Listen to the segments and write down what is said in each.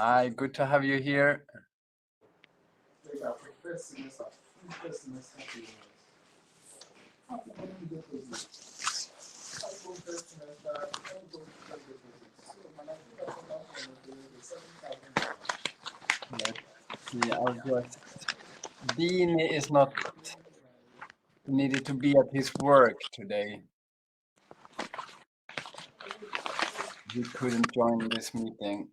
Hi, good to have you here. Let's see, Dean is not needed to be at his work today. He couldn't join this meeting.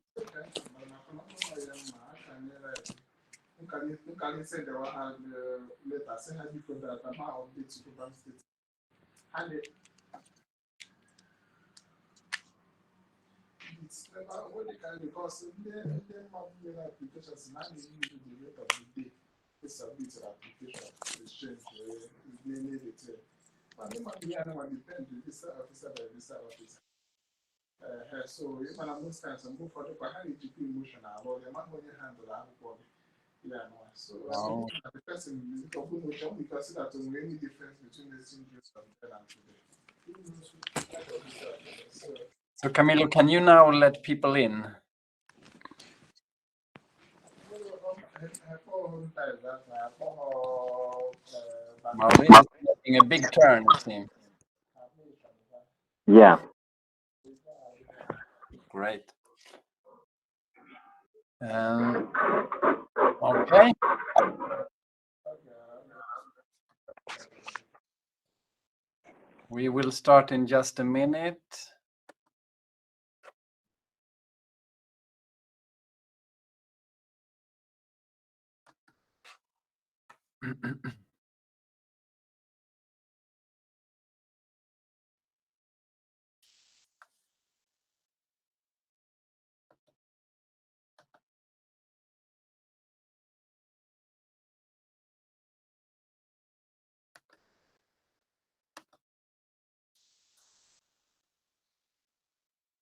No. So Camilo, can you now let people in? Maurice is making a big turn, it seems. Yeah. Great. Okay. We will start in just a minute.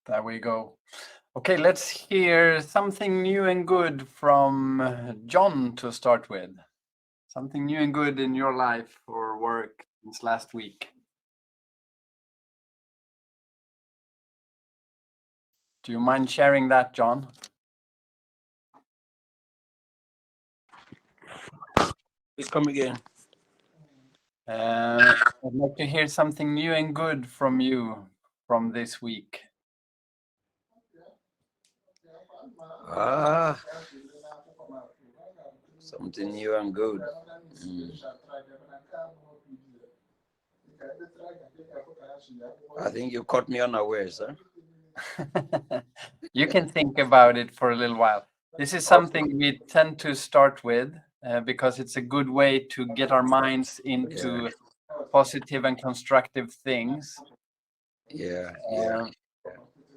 There we go. Okay, let's hear something new and good from John to start with. Something new and good in your life or work since last week. Do you mind sharing that, John? Please come again. I'd like to hear something new and good from you from this week. Something new and good. I think you caught me unawares, sir. You can think about it for a little while. This is something we tend to start with because it's a good way to get our minds into positive and constructive things. Yeah.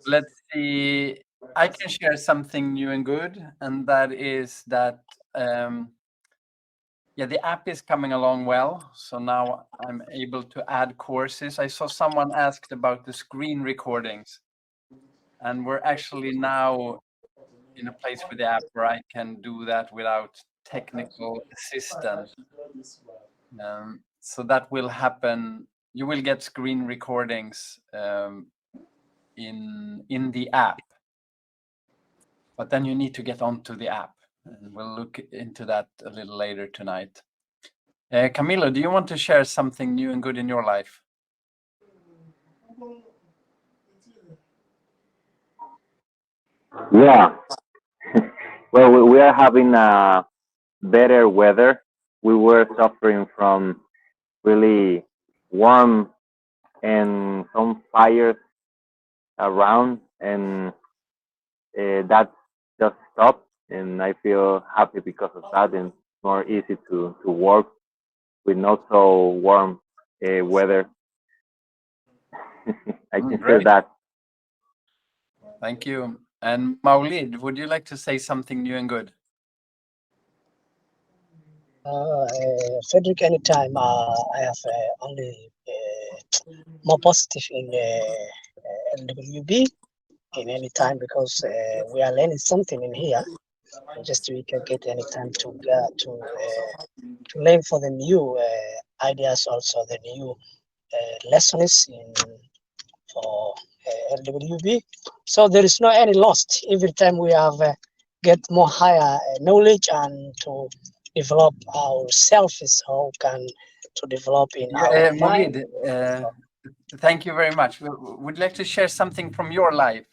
Let's see. I can share something new and good, and that is that the app is coming along well. So now I'm able to add courses. I saw someone asked about the screen recordings, and we're actually now in a place with the app where I can do that without technical assistance. So that will happen. You will get screen recordings in the app, but then you need to get onto the app. And we'll look into that a little later tonight. Camilo, do you want to share something new and good in your life? Yeah. Well, we are having better weather. We were suffering from really warm and some fires around, and that just stopped. And I feel happy because of that, and it's more easy to work with not so warm weather. I can feel Great. that. Thank you. And Maulid, would you like to say something new and good? Frederick, anytime I have only more positive in LwB in any time because we are learning something in here. Just we can get any time to learn for the new ideas, also the new lessons for LwB. So there is no any lost. Every time we have get more higher knowledge and to develop ourselves is how we can to develop in our mind. Morid, thank you very much. Would you like to share something from your life?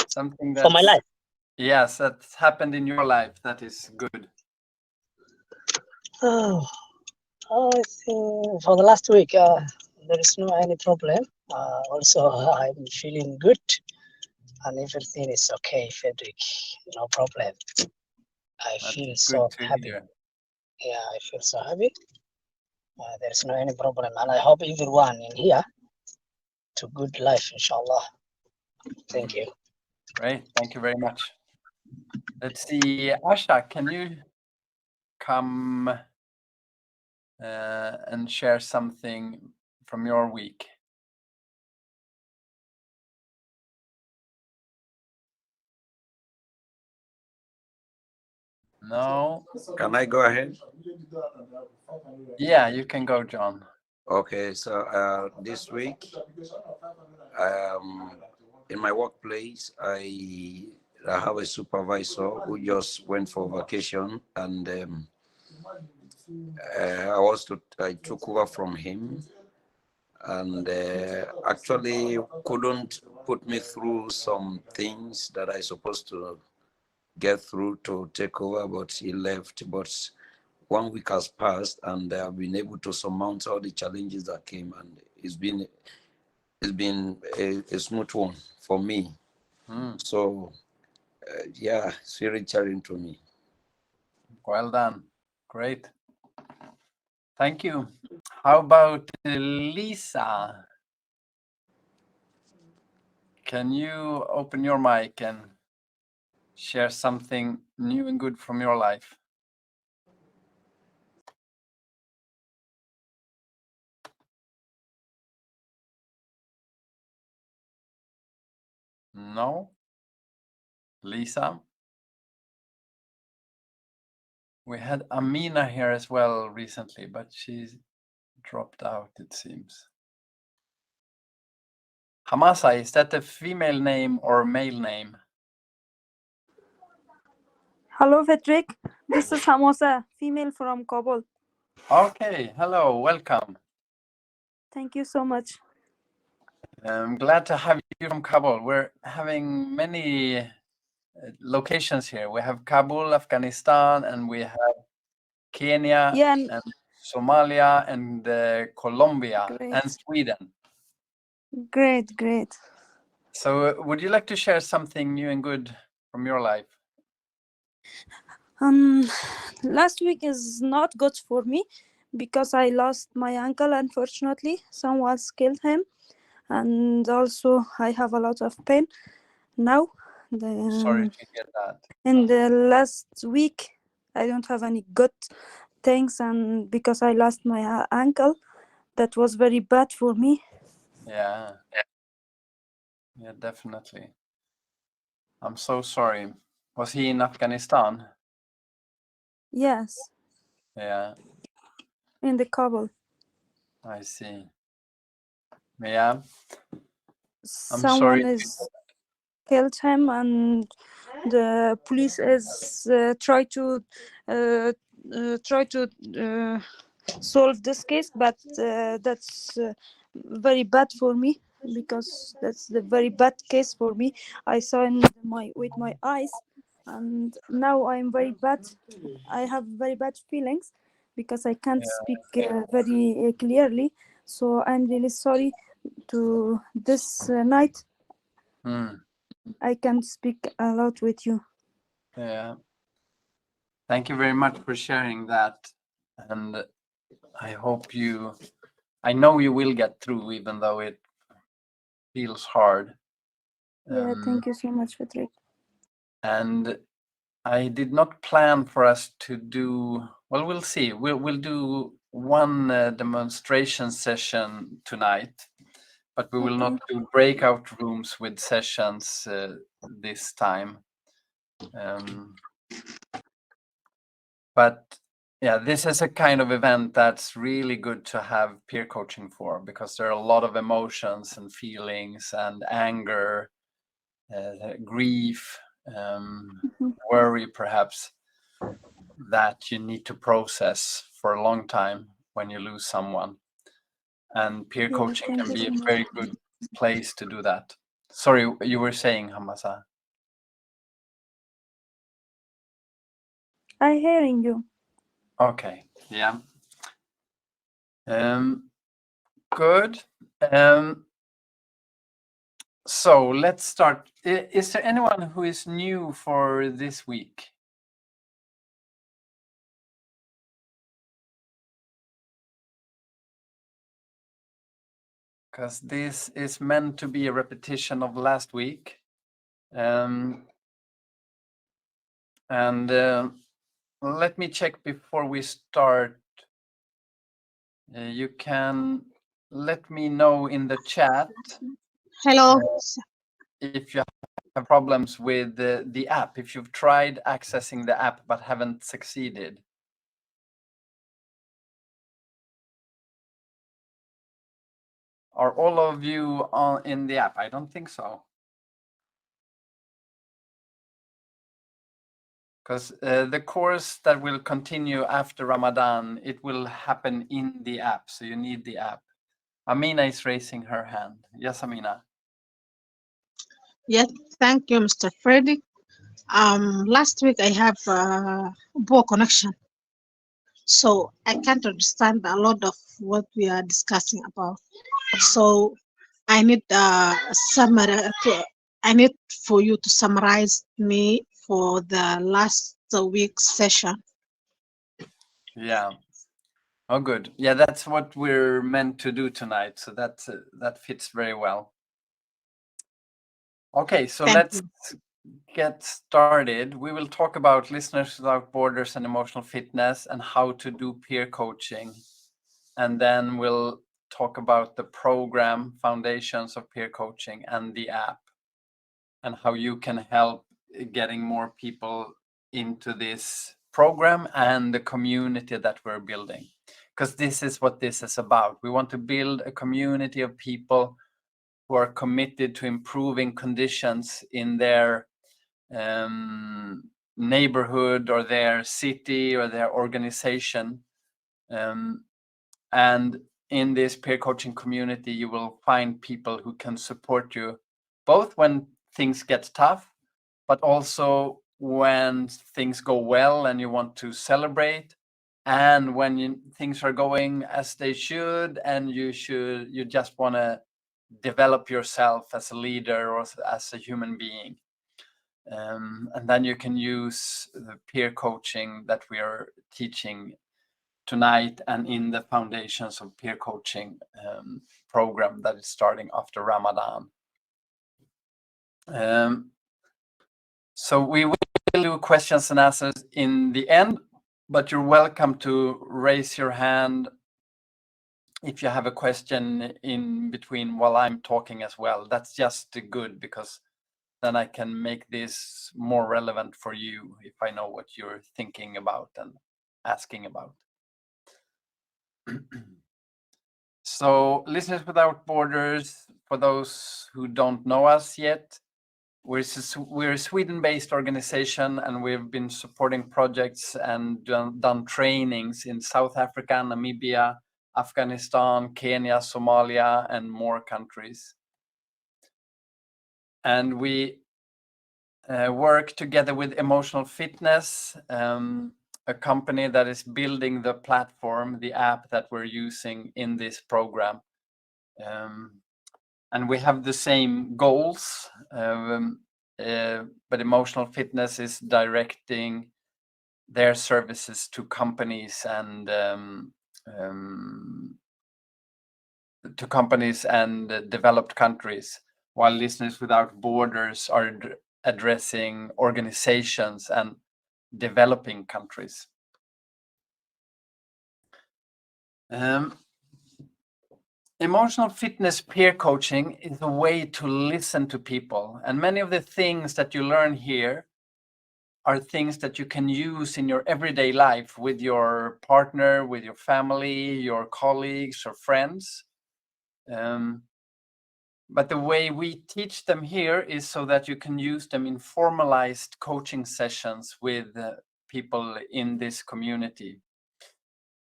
Something For my that's, life. yes, that's happened in your life that is good. Oh, I think for the last week, there is no any problem. Also, I'm feeling good and everything is okay, Frederick. No problem. I That's feel good so to happy. hear. Yeah, I feel so happy. There's no any problem, and I hope everyone in here to good life, inshallah. Thank you. Great. Thank you very much. Let's see. Asha, can you come and share something from your week? No? Can I go ahead? Yeah, you can go, John. Okay, so this week, in my workplace, I have a supervisor who just went for vacation, and I took over from him, and actually couldn't put me through some things that I supposed to get through to take over, but he left. But 1 week has passed, and I've been able to surmount all the challenges that came, and it's been a smooth one for me. So yeah, it's very challenging to me. Well done. Great. Thank you. How about Lisa? Can you open your mic and share something new and good from your life? No? Lisa? We had Amina here as well recently, but she's dropped out, it seems. Hamasa, is that a female name or male name? Hello, Frederick. This is Hamosa, female from Kabul. Okay, hello, welcome. Thank you so much. I'm glad to have you from Kabul. We're having many locations here. We have Kabul, Afghanistan, and we have Kenya and Somalia and Colombia and Sweden. Great. So would you like to share something new and good from your life? Last week is not good for me because I lost my uncle, unfortunately. Someone killed him, and also I have a lot of pain now. Sorry to hear that. In the last week, I don't have any good things, and because I lost my uncle, that was very bad for me. Yeah, definitely. I'm so sorry. Was he in Afghanistan? Yes. Yeah. In the Kabul. I see. Yeah. Someone is killed him, and the police is try to solve this case, but that's very bad for me because that's the very bad case for me. I saw with my eyes, and now I'm very bad. I have very bad feelings because I can't speak very clearly. So I'm really sorry to this night. I can't speak a lot with you. Yeah. Thank you very much for sharing that. And I know you will get through, even though it feels hard. Yeah, thank you so much, Patrick. And I did not plan for us to do, well, we'll see. We'll do one demonstration session tonight, but we will not do breakout rooms with sessions this time. But yeah, this is a kind of event that's really good to have peer coaching for, because there are a lot of emotions and feelings and anger, grief, worry perhaps that you need to process for a long time when you lose someone. And peer Yeah, coaching thank can you be so a much. very good place to do that. Sorry, you were saying, Hamasa. I hearing you. Okay, yeah. Good. So let's start. Is there anyone who is new for this week? Because this is meant to be a repetition of last week. Let me check before we start. You can let me know in the chat Hello. if you have problems with the app, if you've tried accessing the app but haven't succeeded. Are all of you in the app? I don't think so. Because the course that will continue after Ramadan, it will happen in the app. So you need the app. Amina is raising her hand. Yes, Amina. Yes, thank you, Mr. Freddy. Last week I have poor connection, so I can't understand a lot of what we are discussing about. So I need summary. I need for you to summarize me for the last week's session. Yeah. Oh, good. Yeah, that's what we're meant to do tonight. So that fits very well. Okay, so Thank let's you. get started. We will talk about Listeners Without Borders and emotional fitness and how to do peer coaching. And then we'll talk about the program, Foundations of Peer Coaching, and the app, and how you can help getting more people into this program and the community that we're building. Because this is what this is about. We want to build a community of people who are committed to improving conditions in their neighborhood or their city or their organization. And in this peer coaching community, you will find people who can support you both when things get tough, but also when things go well and you want to celebrate, and when things are going as they should, and you just want to develop yourself as a leader or as a human being. And then you can use the peer coaching that we are teaching tonight and in the Foundations of Peer Coaching program that is starting after Ramadan. So we will do questions and answers in the end, but you're welcome to raise your hand if you have a question in between while I'm talking as well. That's just good, because then I can make this more relevant for you if I know what you're thinking about and asking about. So, Listeners Without Borders, for those who don't know us yet, we're a Sweden-based organization, and we've been supporting projects and done trainings in South Africa, Namibia, Afghanistan, Kenya, Somalia, and more countries. And we work together with Emotional Fitness, a company that is building the platform, the app that we're using in this program. And we have the same goals, but Emotional Fitness is directing their services to companies and developed countries, while Listeners Without Borders are addressing organizations and developing countries. Emotional fitness peer coaching is a way to listen to people, and many of the things that you learn here are things that you can use in your everyday life with your partner, with your family, your colleagues or friends. But the way we teach them here is so that you can use them in formalized coaching sessions with people in this community.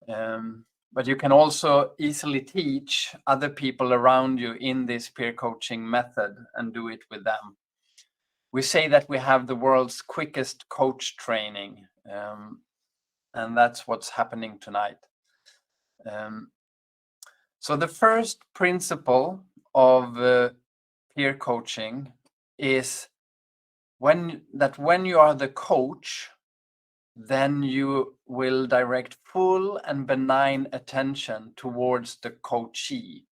But you can also easily teach other people around you in this peer coaching method and do it with them. We say that we have the world's quickest coach training, and that's what's happening tonight. So the first principle of peer coaching is when you are the coach, then you will direct full and benign attention towards the coachee.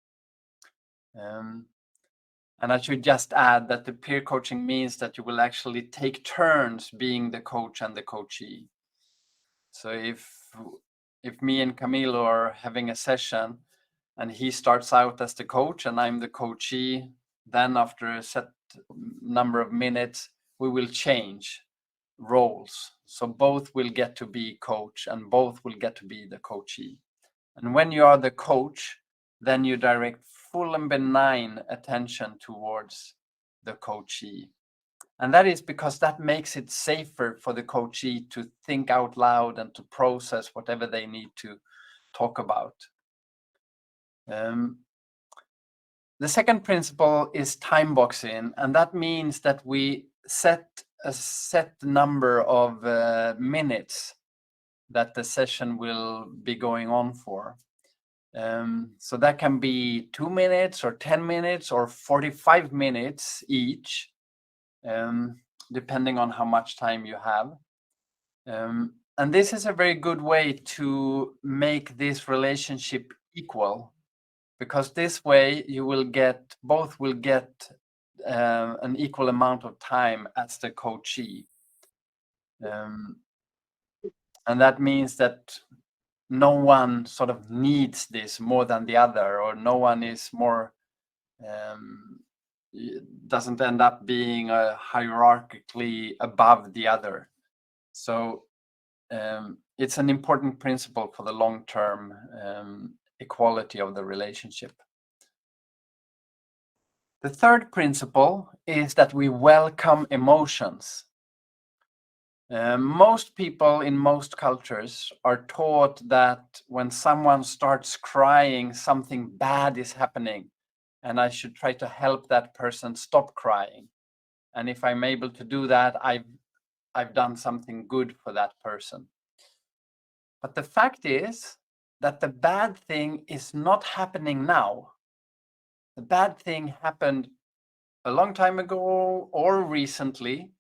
And I should just add that the peer coaching means that you will actually take turns being the coach and the coachee. So if me and Camilo are having a session and he starts out as the coach and I'm the coachee, then after a set number of minutes, we will change roles. So both will get to be coach and both will get to be the coachee. And when you are the coach, then you direct full and benign attention towards the coachee. And that is because that makes it safer for the coachee to think out loud and to process whatever they need to talk about. The second principle is time boxing, and that means that we set a set number of minutes that the session will be going on for. So that can be 2 minutes or 10 minutes or 45 minutes each, depending on how much time you have. And this is a very good way to make this relationship equal, because this way you will get, both will get an equal amount of time as the coachee. And that means that no one sort of needs this more than the other, or no one is more, doesn't end up being hierarchically above the other. So it's an important principle for the long-term equality of the relationship. The third principle is that we welcome emotions. Most people in most cultures are taught that when someone starts crying, something bad is happening, and I should try to help that person stop crying. And if I'm able to do that, I've done something good for that person. But the fact is that the bad thing is not happening now. The bad thing happened a long time ago or recently.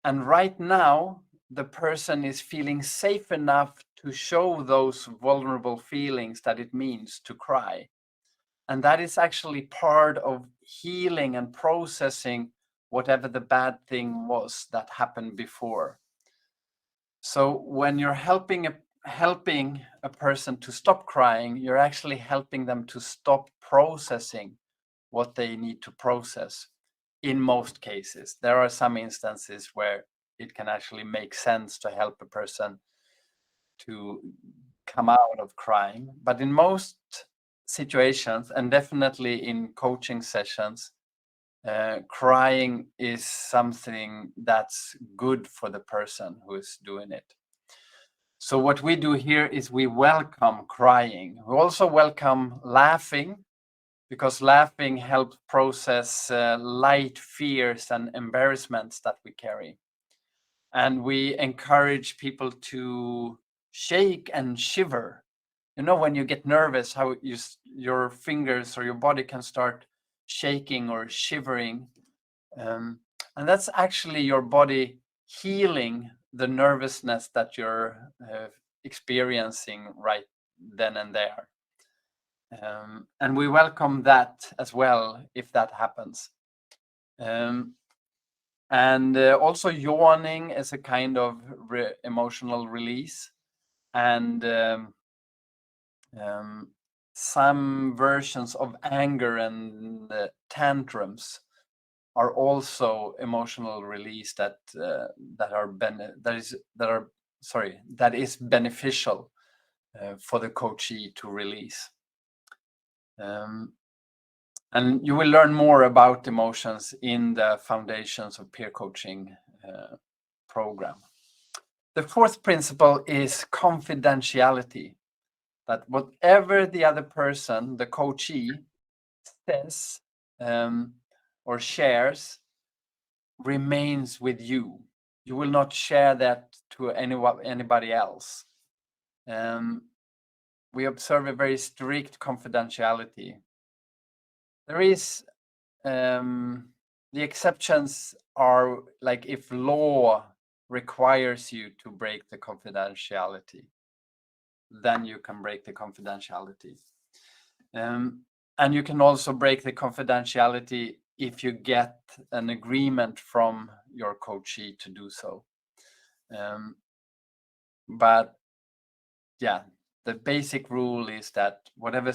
And right now, the person is feeling safe enough to show those vulnerable feelings that it means to cry. And that is actually part of healing and processing whatever the bad thing was that happened before. So when you're helping a person to stop crying, you're actually helping them to stop processing what they need to process. In most cases, there are some instances where it can actually make sense to help a person to come out of crying. But in most situations, and definitely in coaching sessions, crying is something that's good for the person who is doing it. So what we do here is we welcome crying. We also welcome laughing, because laughing helps process light fears and embarrassments that we carry. And we encourage people to shake and shiver. You know, when you get nervous, how your fingers or your body can start shaking or shivering. And that's actually your body healing the nervousness that you're experiencing right then and there. And we welcome that as well if that happens. And also yawning is a kind of emotional release. And some versions of anger and tantrums are also emotional release that is beneficial for the coachee to release. And you will learn more about emotions in the Foundations of Peer Coaching program. The fourth principle is confidentiality, that whatever the other person, the coachee, says or shares remains with you. You will not share that to anybody else. We observe a very strict confidentiality. There is the exceptions are like if law requires you to break the confidentiality, then you can break the confidentiality. And you can also break the confidentiality if you get an agreement from your coachee to do so. But yeah, the basic rule is that whatever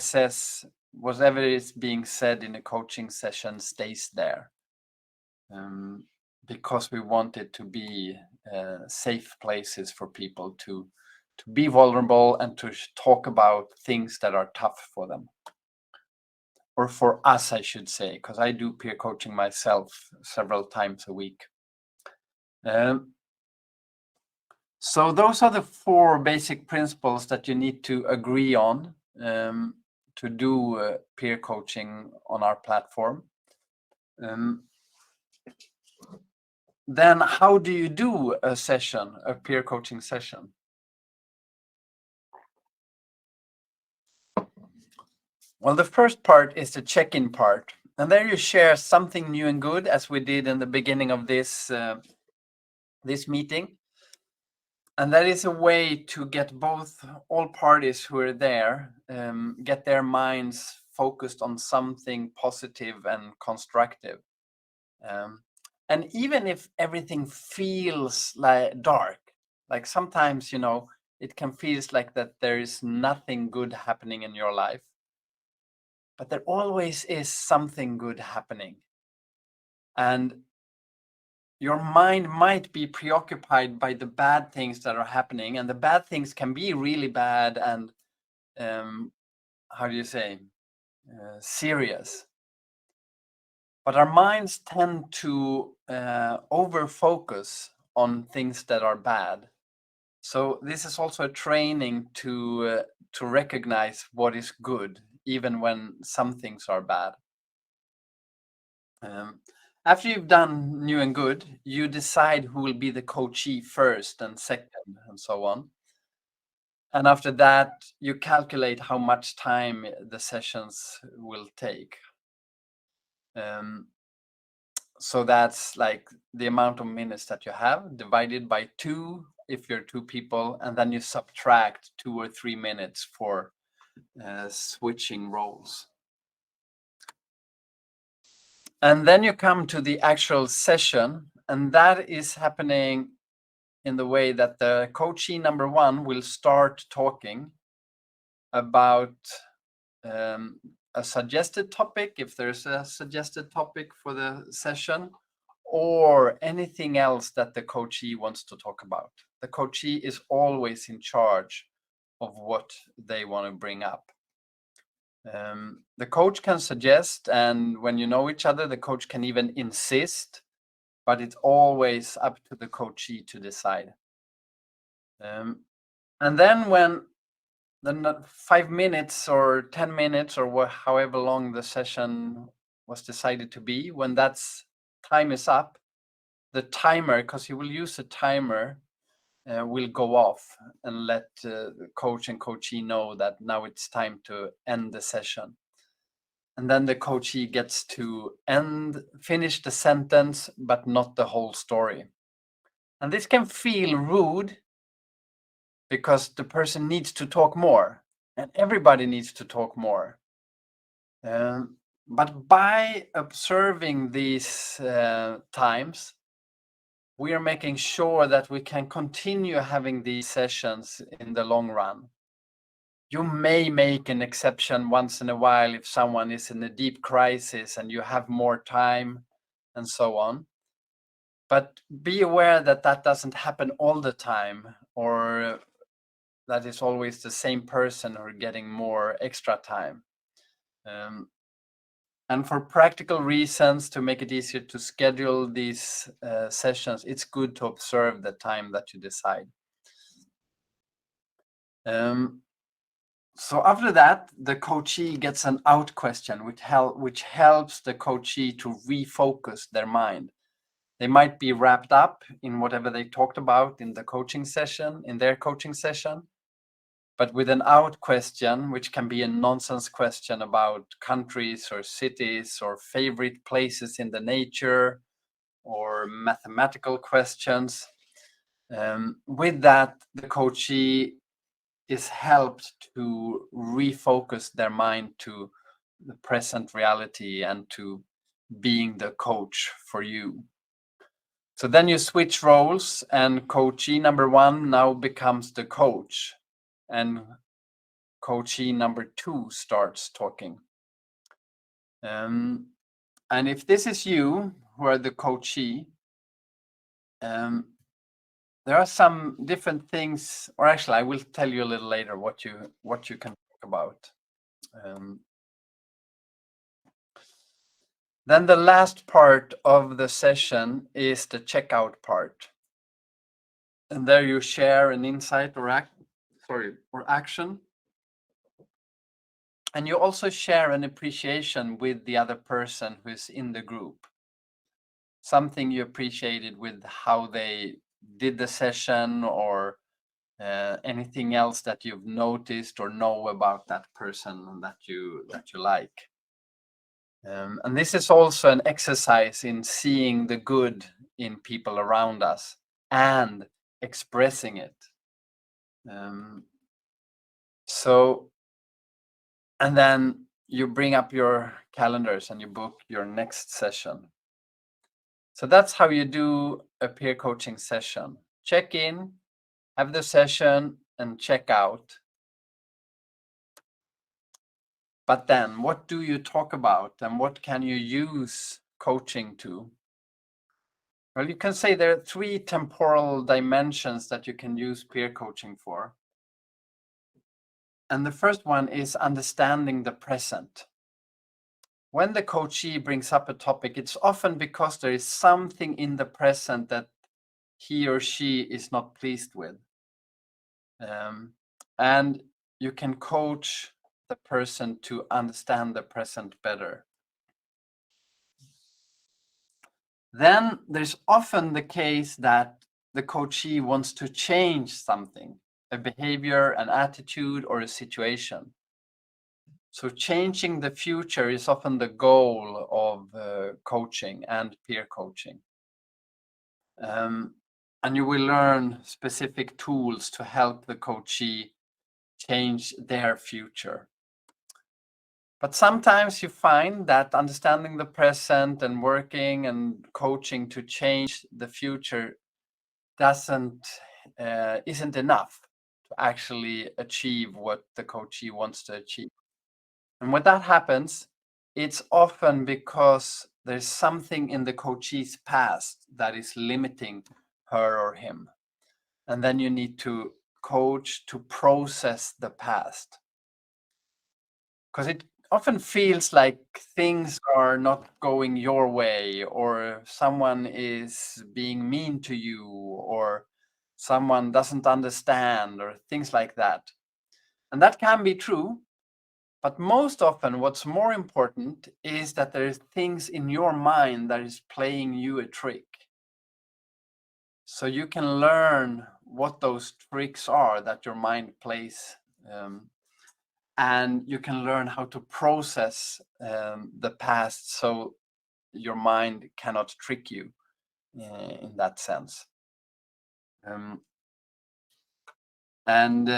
is being said in a coaching session stays there, because we want it to be safe places for people to be vulnerable and to talk about things that are tough for them. Or for us, I should say, because I do peer coaching myself several times a week. So those are the 4 basic principles that you need to agree on to do peer coaching on our platform. Then how do you do a session, a peer coaching session? Well, the first part is the check-in part. And there you share something new and good, as we did in the beginning of this meeting. And that is a way to get all parties who are there, get their minds focused on something positive and constructive. And even if everything feels like dark, like sometimes, it can feel like that there is nothing good happening in your life. But there always is something good happening. And your mind might be preoccupied by the bad things that are happening, and the bad things can be really bad and serious. But our minds tend to over-focus on things that are bad. So this is also a training to recognize what is good, even when some things are bad. After you've done new and good, you decide who will be the coachee first and second, and so on. And after that, you calculate how much time the sessions will take. So that's like the amount of minutes that you have divided by 2 if you're 2 people, and then you subtract 2 or 3 minutes for switching roles. And then you come to the actual session, and that is happening in the way that the coachee number 1 will start talking about a suggested topic, if there's a suggested topic for the session, or anything else that the coachee wants to talk about. The coachee is always in charge of what they want to bring up. The coach can suggest, and when you know each other, the coach can even insist, but it's always up to the coachee to decide. And then when the 5 minutes or 10 minutes or however long the session was decided to be, when that's time is up, the timer, because you will use a timer, will go off and let the coach and coachee know that now it's time to end the session. And then the coachee gets to finish the sentence, but not the whole story. And this can feel rude because the person needs to talk more, and everybody needs to talk more. But by observing these times, we are making sure that we can continue having these sessions in the long run. You may make an exception once in a while if someone is in a deep crisis and you have more time and so on. But be aware that that doesn't happen all the time, or that it's always the same person who are getting more extra time. And for practical reasons, to make it easier to schedule these sessions, it's good to observe the time that you decide. So after that, the coachee gets an out question, which helps the coachee to refocus their mind. They might be wrapped up in whatever they talked about in their coaching session, but with an out question, which can be a nonsense question about countries or cities or favorite places in the nature or mathematical questions. With that, the coachee is helped to refocus their mind to the present reality and to being the coach for you. So then you switch roles, and coachee number 1 now becomes the coach, and coachee number 2 starts talking. And if this is you who are the coachee, there are some different things, or actually I will tell you a little later what you can talk about. Then the last part of the session is the checkout part. And there you share an insight or action. And you also share an appreciation with the other person who is in the group. Something you appreciated with how they did the session, or anything else that you've noticed or know about that person that you like. And this is also an exercise in seeing the good in people around us and expressing it. And then you bring up your calendars and you book your next session. So that's how you do a peer coaching session. Check in, have the session, and check out. But then what do you talk about, and what can you use coaching to? Well, you can say there are 3 temporal dimensions that you can use peer coaching for. And the first one is understanding the present. When the coachee brings up a topic, it's often because there is something in the present that he or she is not pleased with. And you can coach the person to understand the present better. Then there's often the case that the coachee wants to change something, a behavior, an attitude, or a situation. So changing the future is often the goal of coaching and peer coaching. And you will learn specific tools to help the coachee change their future. But sometimes you find that understanding the present and working and coaching to change the future isn't enough to actually achieve what the coachee wants to achieve. And when that happens, it's often because there's something in the coachee's past that is limiting her or him. And then you need to coach to process the past. Because it often feels like things are not going your way, or someone is being mean to you, or someone doesn't understand, or things like that. And that can be true, but most often what's more important is that there is things in your mind that is playing you a trick. So you can learn what those tricks are that your mind plays, and you can learn how to process the past so your mind cannot trick you in that sense. And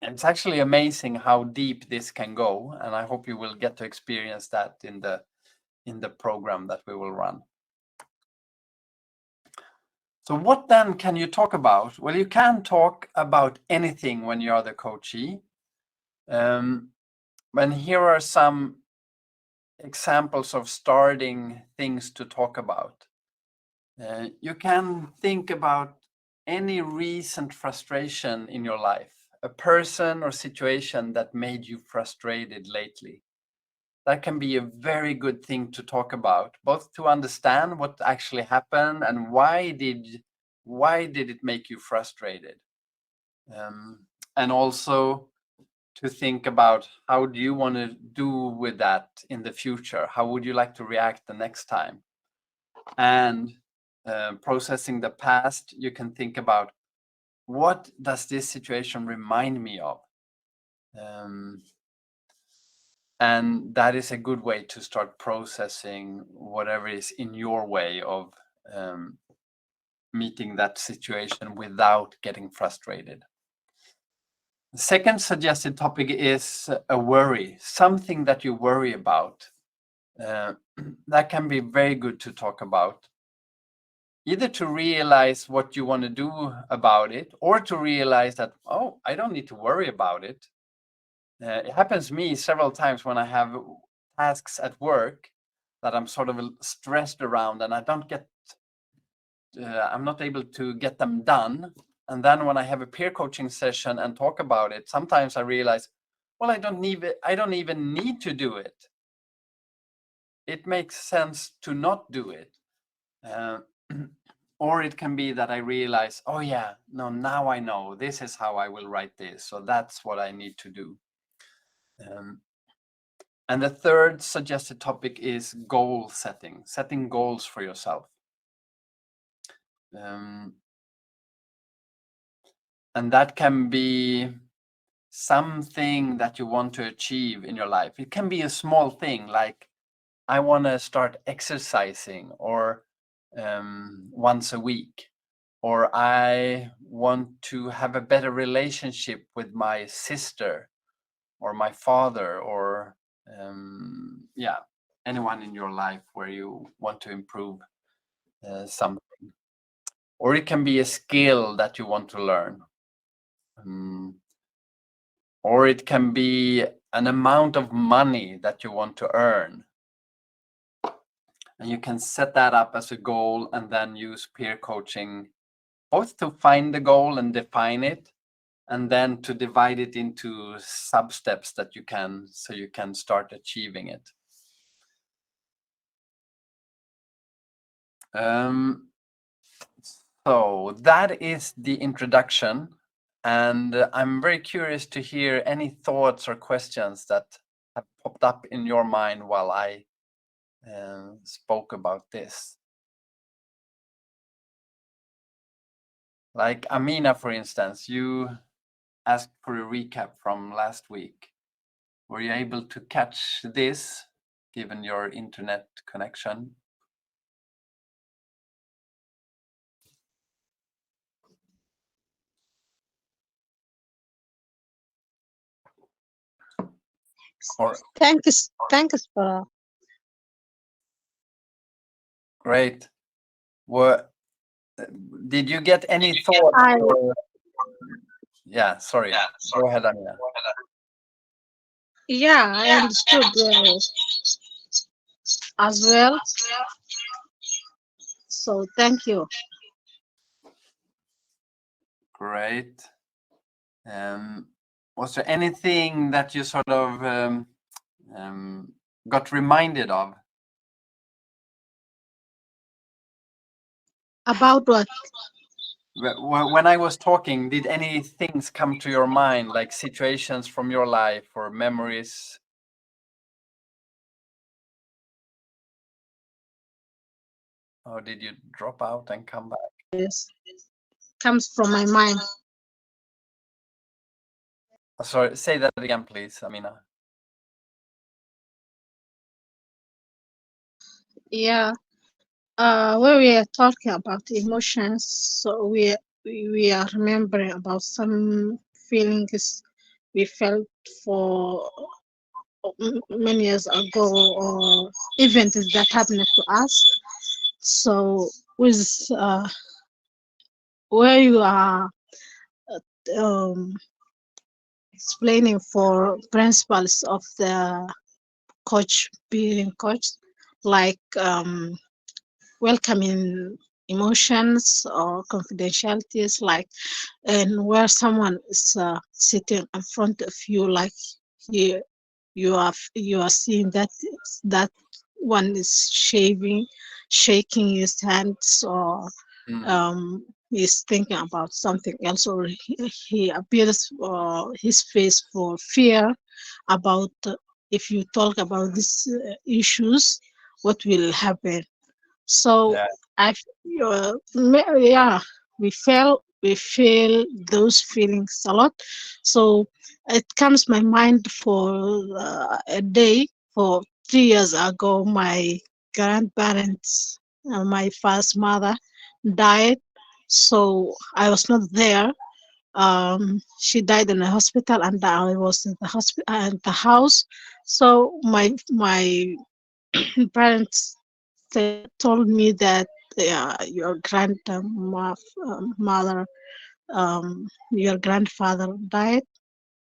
it's actually amazing how deep this can go, and I hope you will get to experience that in the program that we will run. So what then can you talk about? Well, you can talk about anything when you are the coachee. And here are some examples of starting things to talk about. You can think about any recent frustration in your life, a person or situation that made you frustrated lately. that can be a very good thing to talk about, both to understand what actually happened and why did it make you frustrated, and also to think about how do you want to do with that in the future. How would you like to react the next time? And processing the past, you can think about, what does this situation remind me of? And that is a good way to start processing whatever is in your way of meeting that situation without getting frustrated. The second suggested topic is a worry, something that you worry about. That can be very good to talk about, either to realize what you want to do about it, or to realize that, oh, I don't need to worry about it. It happens to me several times when I have tasks at work that I'm sort of stressed around, and I don't get, I'm not able to get them done. And then when I have a peer coaching session and talk about it, sometimes I realize, well, I don't even need to do it. It makes sense to not do it. Or it can be that I realize, oh yeah, no, now I know this is how I will write this. So that's what I need to do. And the third suggested topic is goal setting goals for yourself. And that can be something that you want to achieve in your life. It can be a small thing, like I want to start exercising, or once a week, or I want to have a better relationship with my sister or my father, or anyone in your life where you want to improve something. Or it can be a skill that you want to learn. Or it can be an amount of money that you want to earn. And you can set that up as a goal and then use peer coaching both to find the goal and define it, and then to divide it into sub-steps that you can start achieving it. So that is the introduction, and I'm very curious to hear any thoughts or questions that have popped up in your mind while I spoke about this. Like Amina, for instance, you asked for a recap from last week. Were you able to catch this, given your internet connection? Or Thanks, for great. Did you get any thoughts? Yeah, sorry. Go ahead, Amina. yeah, I understood as well. So thank you. Great. Was there anything that you sort of got reminded of? About what? When I was talking, did any things come to your mind, like situations from your life or memories? Or did you drop out and come back? Yes, comes from my mind. Sorry, say that again, please, Amina. Yeah, when we are talking about emotions, so we are remembering about some feelings we felt for many years ago, or events that happened to us. So with where you are explaining for principles of the coach, being coach, like welcoming emotions or confidentialities, like, and where someone is sitting in front of you, like you are seeing that one is shaking his hands, or he's thinking about something else, or he appears his face for fear about if you talk about these issues, what will happen. So Yeah. yeah, we feel those feelings a lot. So it comes my mind for a day. For 3 years ago, my grandparents, my first mother, died. So I was not there. She died in the hospital, and I was in the hospital and the house. So my parents told me that your grandmother, your grandfather died.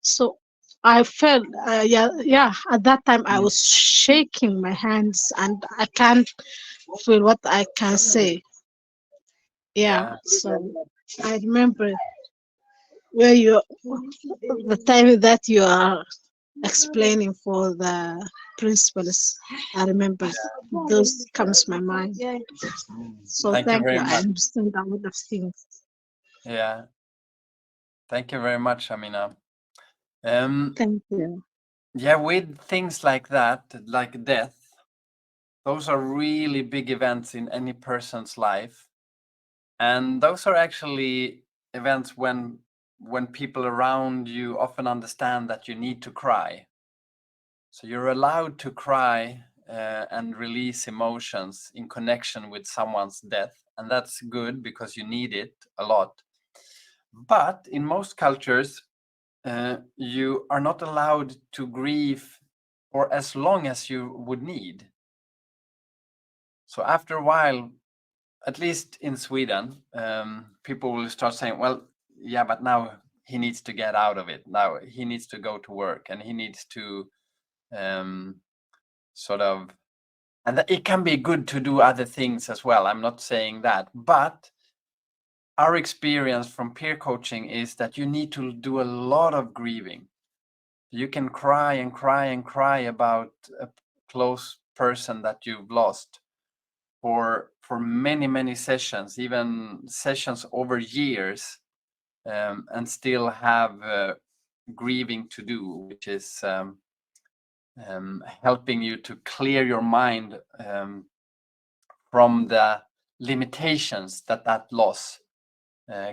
So I felt, yeah. At that time, I was shaking my hands, and I can't feel what I can say. Yeah. Yeah. So I remember where you, the time that you are explaining for the principals. I remember those comes my mind. So Thank you thank you. very I much. understand a lot of things. Yeah. Thank you very much, Amina. Um, Thank you. yeah, with things like that, like death, those are really big events in any person's life. And those are actually events when people around you often understand that you need to cry. So you're allowed to cry and release emotions in connection with someone's death. And that's good because you need it a lot. But in most cultures, you are not allowed to grieve for as long as you would need. So after a while, at least in Sweden, people will start saying, well, yeah, but now he needs to get out of it. Now he needs to go to work, and he needs to sort of, and it can be good to do other things as well. I'm not saying that, but our experience from peer coaching is that you need to do a lot of grieving. You can cry and cry and cry about a close person that you've lost for many sessions, even sessions over years, and still have grieving to do, which is helping you to clear your mind from the limitations that loss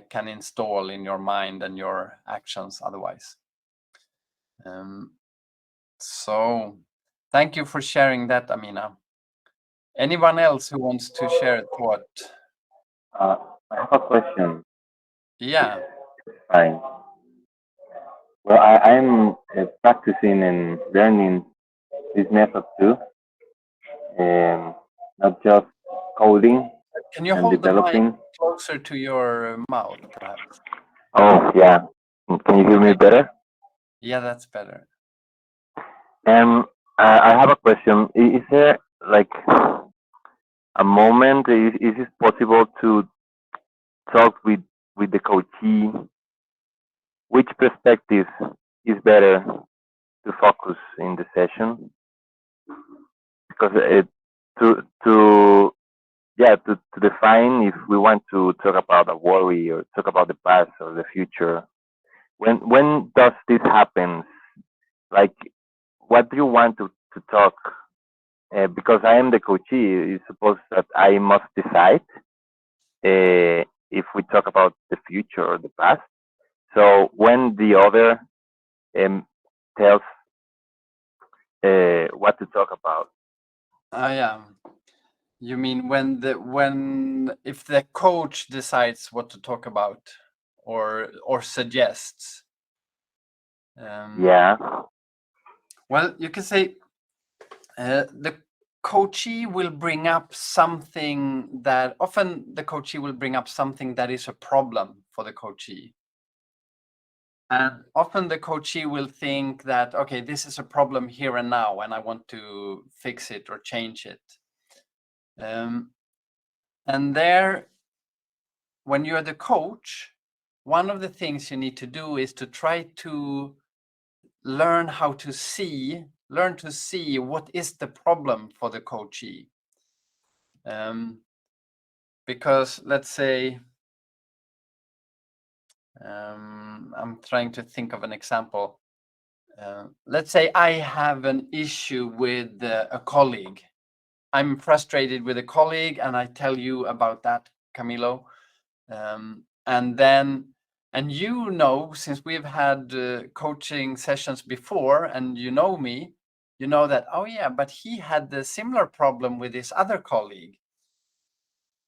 can install in your mind and your actions otherwise. So thank you for sharing that, Amina. Anyone else who wants to share a thought? I have a question. Yeah. Fine. Well, I'm practicing and learning this method too, not just coding Can you and hold the mic developing. closer to your mouth, perhaps? Oh, yeah. Can you hear me Okay. better? Yeah, that's better. Um, I have a question. Is there like a moment? Is it possible to talk with the coachee? Which perspective is better to focus in the session? Because to yeah, to define if we want to talk about a worry or talk about the past or the future. When does this happen? Like, what do you want to talk? Because I am the coachee, it's supposed that I must decide if we talk about the future or the past. So when the other um, tells what to talk about. Yeah. You mean when if the coach decides what to talk about or suggests? Yeah. Well, you can say the coachee will bring up something that often the coachee will bring up something that is a problem for the coachee. And often the coachee will think that, okay, this is a problem here and now, and I want to fix it or change it. And there, when you're the coach, one of the things you need to do is to try to learn how to see learn to see what is the problem for the coachee. Because let's say, I'm trying to think of an example. Let's say I have an issue with a colleague. I'm frustrated with a colleague, and I tell you about that, Camilo. And you know, since we've had coaching sessions before, and you know me, you know that, oh yeah, but he had the similar problem with his other colleague.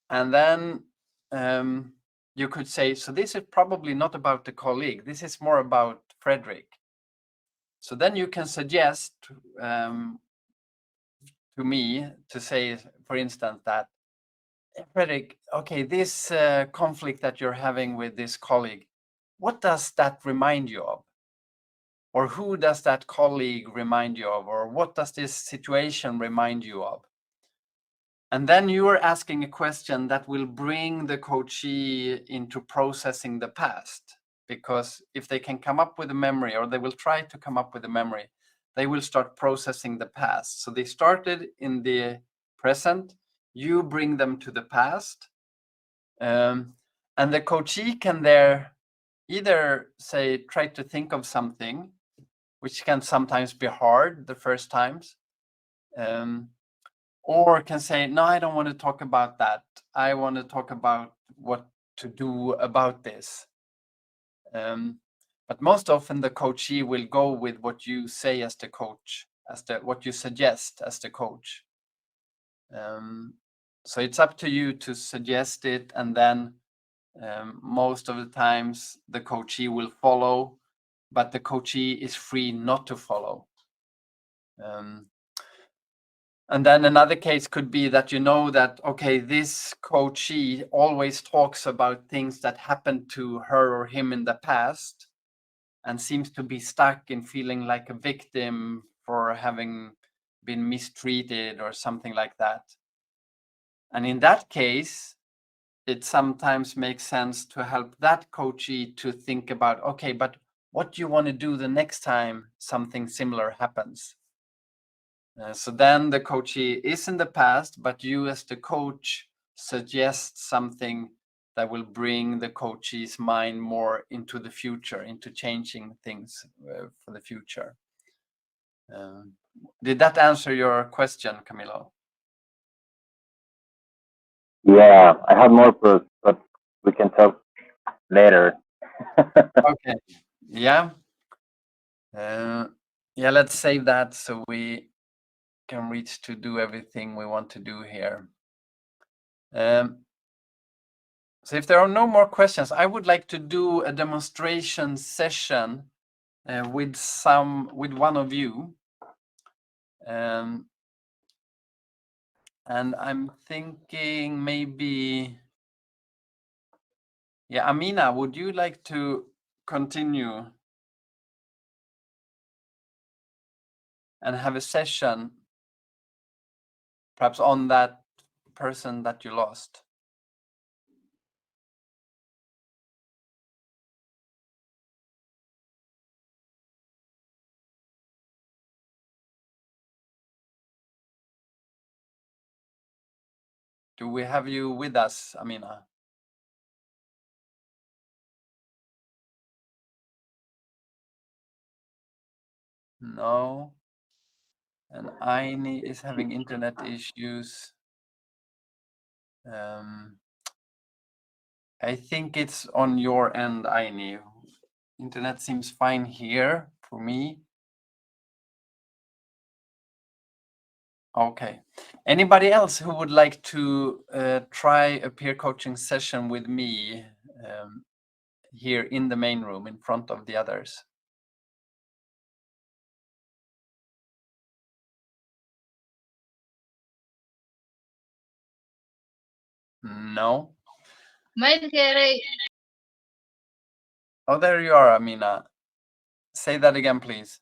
And then you could say, so this is probably not about the colleague. This is more about Frederick. So then you can suggest to me to say, for instance, that, Frederick, okay, this conflict that you're having with this colleague, what does that remind you of? Or who does that colleague remind you of? Or what does this situation remind you of? And then you are asking a question that will bring the coachee into processing the past. Because if they can come up with a memory, or they will try to come up with a memory, they will start processing the past. So they started in the present, you bring them to the past. And the coachee can there either say, try to think of something, which can sometimes be hard the first times, or can say, no, I don't want to talk about that. I want to talk about what to do about this. But most often the coachee will go with what you say as the coach, what you suggest as the coach. So it's up to you to suggest it, and then most of the times the coachee will follow, but the coachee is free not to follow. And then another case could be that you know that, okay, this coachee always talks about things that happened to her or him in the past, and seems to be stuck in feeling like a victim for having been mistreated or something like that. And in that case, it sometimes makes sense to help that coachee to think about, okay, but what do you want to do the next time something similar happens? So then the coachee is in the past, but you as the coach suggest something that will bring the coachee's mind more into the future, into changing things for the future. Did that answer your question, Camilo? Yeah, I have more proofs, but we can talk later. Okay. Yeah. Yeah, let's save that so we can reach to do everything we want to do here. So if there are no more questions, I would like to do a demonstration session with one of you. And I'm thinking maybe, yeah, Amina, would you like to continue and have a session perhaps on that person that you lost? Do we have you with us, Amina? No. And Aini is having internet issues. I think it's on your end, Aini. Internet seems fine here for me. Okay. Anybody else who would like to try a peer coaching session with me here in the main room in front of the others? No? Oh, there you are, Amina. Say that again, please.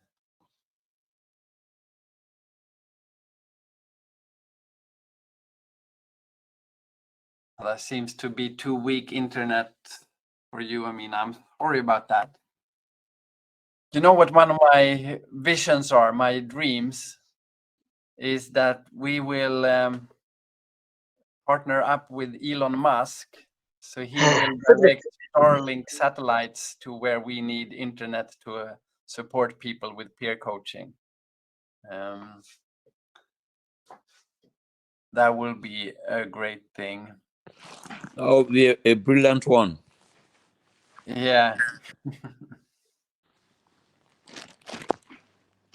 That seems to be too weak internet for you, Amina. I'm sorry about that. You know what one of my visions are, my dreams, is that we will partner up with Elon Musk, so he will direct Starlink satellites to where we need internet to support people with peer coaching. That will be a great thing. That would be a brilliant one. Yeah.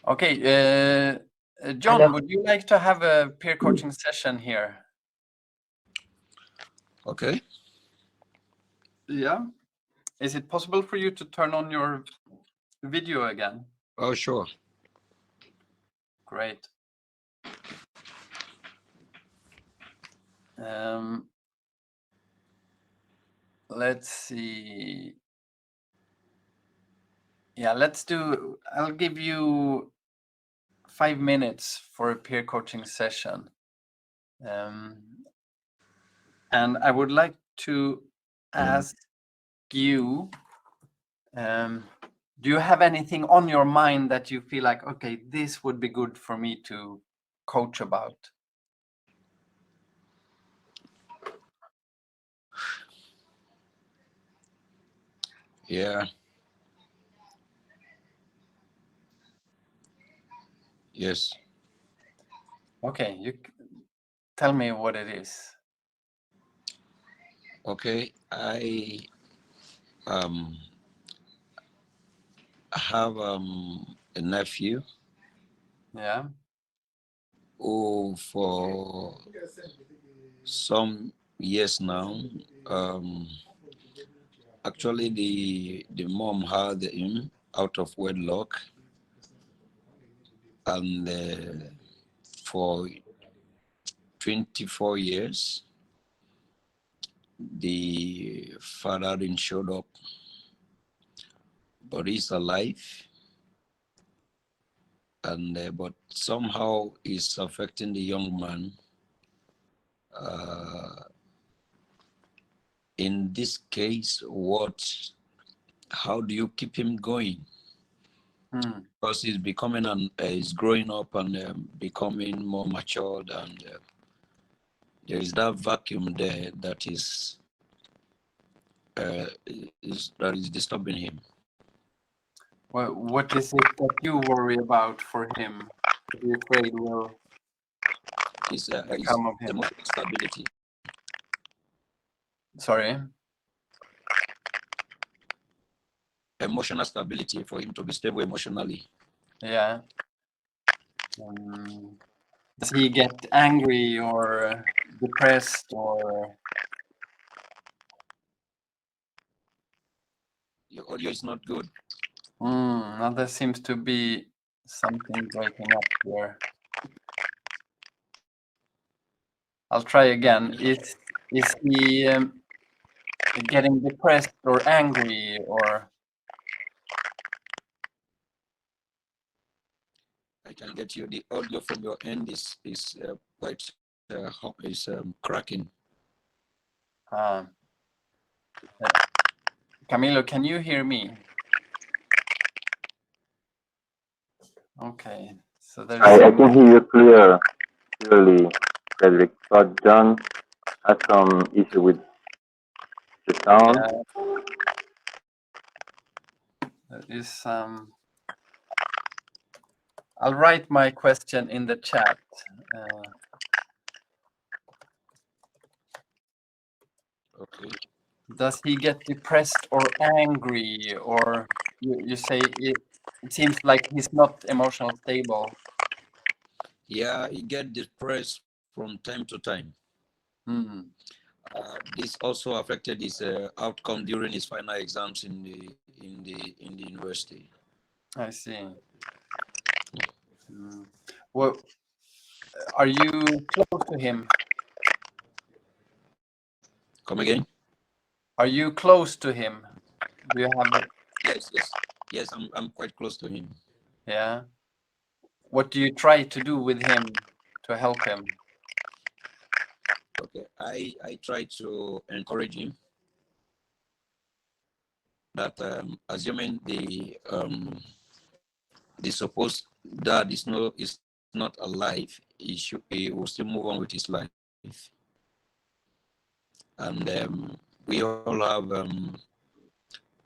Okay, John, Hello. would you like to have a peer coaching session here? Okay. Yeah. Is it possible for you to turn on your video again? Oh, sure. Great. Let's see. Yeah, I'll give you 5 minutes for a peer coaching session. And I would like to ask you, do you have anything on your mind that you feel like, okay, this would be good for me to coach about? Yeah. Yes. Okay, you tell me what it is. Okay. I have a nephew Yeah. who for some years now, actually the mom had him out of wedlock, and for 24 years the father didn't show up, but he's alive, and but somehow it's affecting the young man. In this case, how do you keep him going? Because he's becoming he's growing up and becoming more matured, and there is that vacuum there that is disturbing him. Well, what is it that you worry about for him? What are you afraid will His become of him? emotional stability. Sorry? Emotional stability, for him to be stable emotionally. Yeah. Does he get angry or depressed or? Your audio is not good. Now there seems to be something breaking up here. I'll try again. Is he getting depressed or angry or? I can get you. The audio from your end is quite cracking. Camilo, can you hear me? Okay, so there's. I can hear you clearly, Frederick. But John has some issue with the sound. There is I'll write my question in the chat. Okay. Does he get depressed or angry, or you say it seems like he's not emotionally stable? Yeah, he get depressed from time to time. This also affected his outcome during his final exams in the university. I see. Well, are you close to him? Come again? Are you close to him? Do you have? Yes. I'm quite close to him. Yeah. What do you try to do with him to help him? Okay, I try to encourage him that assuming the the supposed dad is not alive, he will still move on with his life. And we all have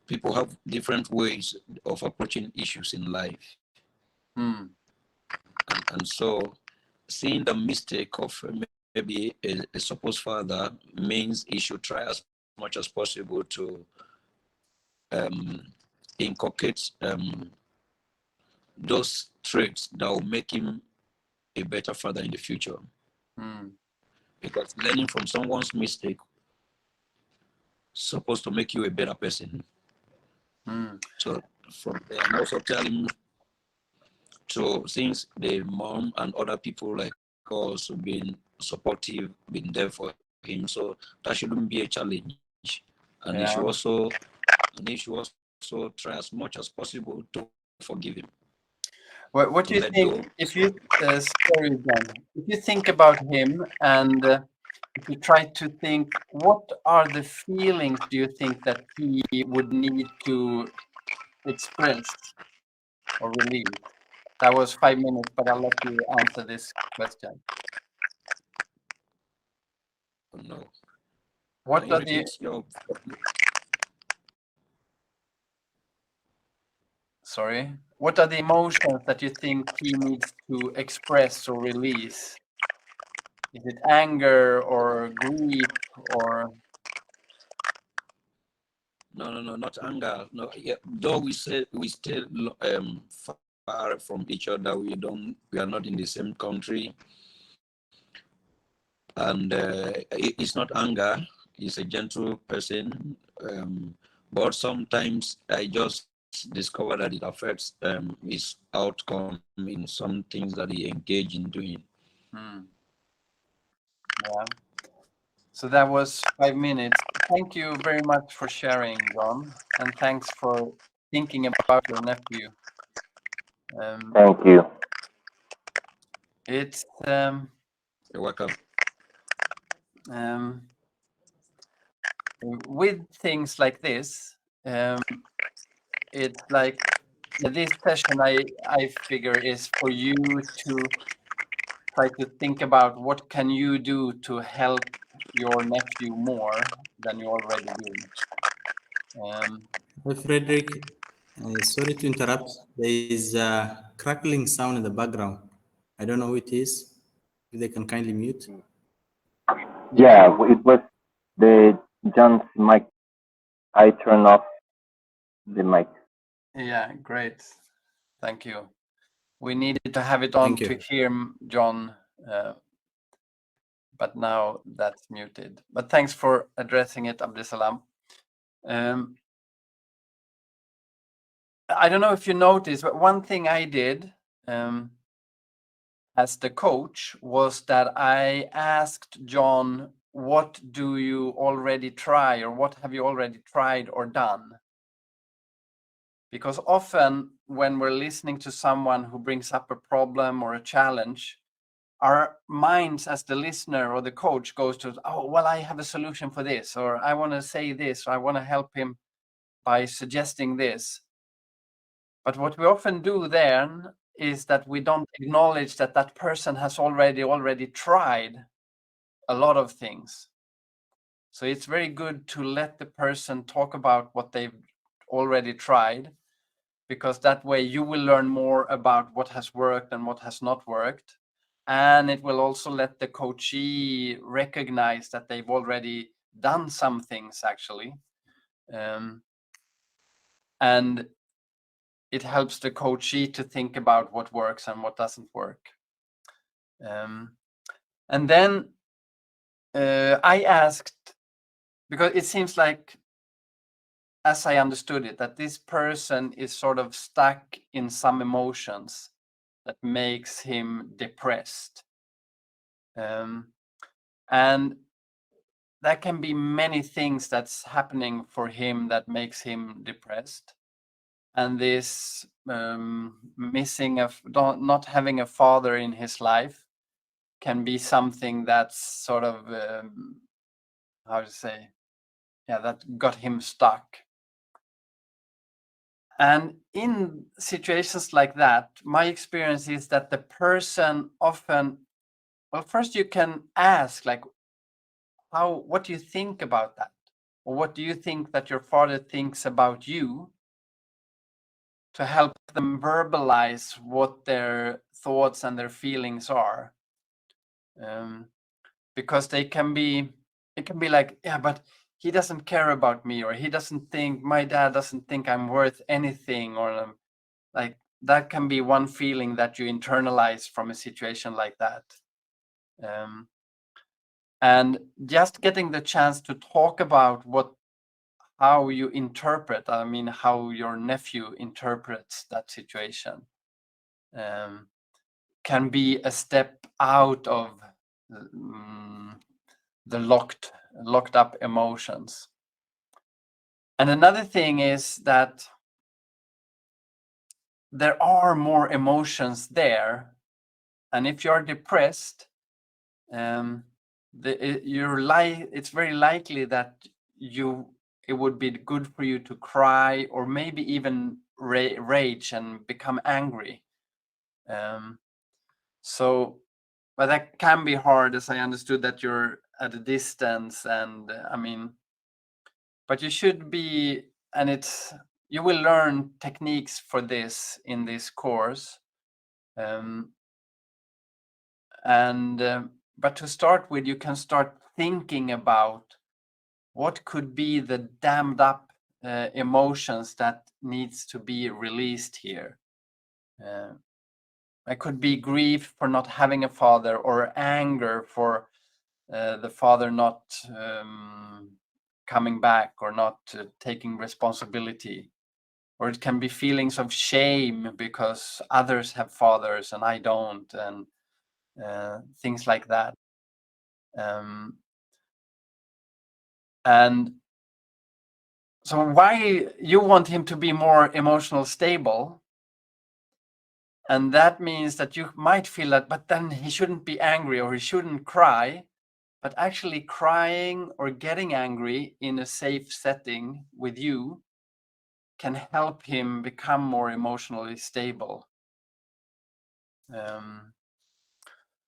people have different ways of approaching issues in life. And so seeing the mistake of maybe a supposed father means he should try as much as possible to inculcate those traits that will make him a better father in the future. Because learning from someone's mistake supposed to make you a better person. So from there, and also tell him, so since the mom and other people like us have been supportive, been there for him, so that shouldn't be a challenge. And he should also try as much as possible to forgive him. What do you think, if you sorry, John, if you think about him and if you try to think, what are the feelings do you think that he would need to express or release? That was 5 minutes, but I'll let you answer this question. No. What are the what are the emotions that you think he needs to express or release? Is it anger or grief or? No, not anger. No, yeah, though we say we still far from each other. We are not in the same country, and it's not anger. He's a gentle person, but sometimes I just discover that it affects his outcome in some things that he engaged in doing. Yeah. So that was 5 minutes. Thank you very much for sharing, John, and thanks for thinking about your nephew. Thank you. It's You're welcome. With things like this, it's like this session I figure is for you to try to think about what can you do to help your nephew more than you already do. Hi, Frederick. Sorry to interrupt. There is a crackling sound in the background. I don't know who it is. If they can kindly mute. Yeah, it was the John's mic. I turned off the mic. Yeah, great. Thank you. We needed to have it on to hear John, but now that's muted. But thanks for addressing it, Abdesalam. I don't know if you noticed, but one thing I did as the coach was that I asked John, what do you already try, or what have you already tried or done? Because often when we're listening to someone who brings up a problem or a challenge, our minds as the listener or the coach goes to, oh, well, I have a solution for this, or I want to say this, or I want to help him by suggesting this. But what we often do then is that we don't acknowledge that that person has already tried a lot of things. So it's very good to let the person talk about what they've already tried, because that way you will learn more about what has worked and what has not worked. And it will also let the coachee recognize that they've already done some things actually. And it helps the coachee to think about what works and what doesn't work. And then I asked, because it seems like, as I understood it, that this person is sort of stuck in some emotions that makes him depressed. And that can be many things that's happening for him that makes him depressed. And this missing of not having a father in his life can be something that's sort of how to say, yeah, that got him stuck. And in situations like that, my experience is that the person often, well, first you can ask, like, what do you think about that? Or what do you think that your father thinks about you, to help them verbalize what their thoughts and their feelings are. Because it can be like, yeah, but he doesn't care about me, or he doesn't think, my dad doesn't think I'm worth anything, or like that can be one feeling that you internalize from a situation like that. And just getting the chance to talk about how you interpret, I mean, how your nephew interprets that situation, can be a step out of the locked up emotions. And another thing is that there are more emotions there, and if you're depressed, it's very likely that it would be good for you to cry, or maybe even rage and become angry. But that can be hard, as I understood that you're at a distance, and but you should be, and you will learn techniques for this in this course. But to start with, you can start thinking about what could be the dammed up emotions that needs to be released here. It could be grief for not having a father, or anger for the father not coming back, or not taking responsibility. Or it can be feelings of shame because others have fathers and I don't, and things like that. And so why you want him to be more emotional stable, and that means that you might feel that, but then he shouldn't be angry, or he shouldn't cry. But actually crying or getting angry in a safe setting with you can help him become more emotionally stable.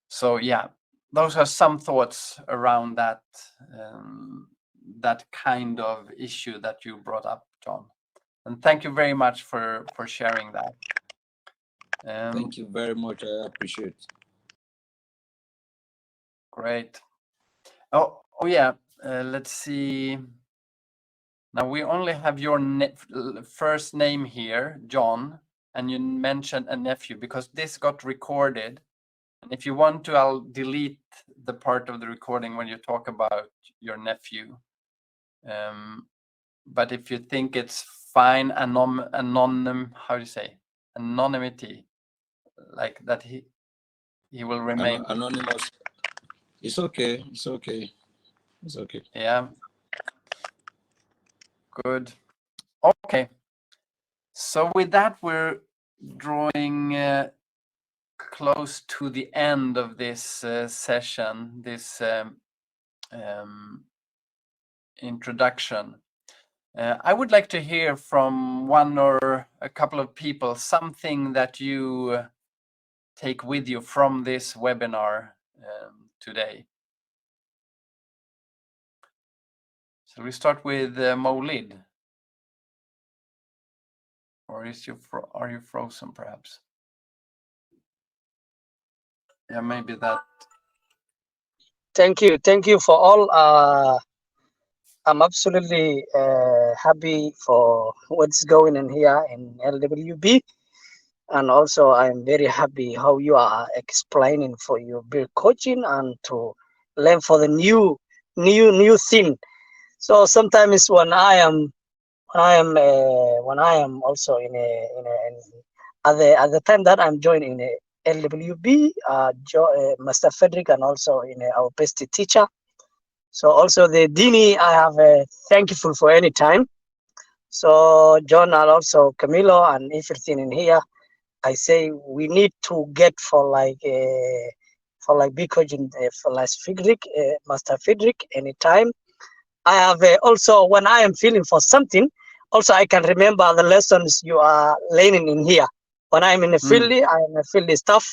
So yeah, those are some thoughts around that kind of issue that you brought up, John. And thank you very much for sharing that. Thank you very much. I appreciate it. Great. Oh yeah. Let's see. Now we only have your first name here, John, and you mentioned a nephew, because this got recorded. And if you want to, I'll delete the part of the recording when you talk about your nephew. But if you think it's fine, how do you say? Anonymity, like that he will remain anonymous. It's okay. It's okay. It's okay. Yeah. Good. Okay. So with that, we're drawing close to the end of this session, this introduction. I would like to hear from one or a couple of people something that you take with you from this webinar today. So we start with Maulid. Or are you frozen, perhaps? Yeah, maybe that. Thank you for all. I'm absolutely happy for what's going on here in LwB, and also I'm very happy how you are explaining for your beer coaching and to learn for the new thing. So sometimes when I am also in at the time that I'm joining LwB, Master Frederick, and also our best teacher. So also the Dini, I have thankful for any time. So John and also Camilo and everything in here, I say we need to get for big coaching for last Frederick, Master Frederick anytime. I have also when I am feeling for something, Also, I can remember the lessons you are learning in here. When I'm in the field, I'm a field staff,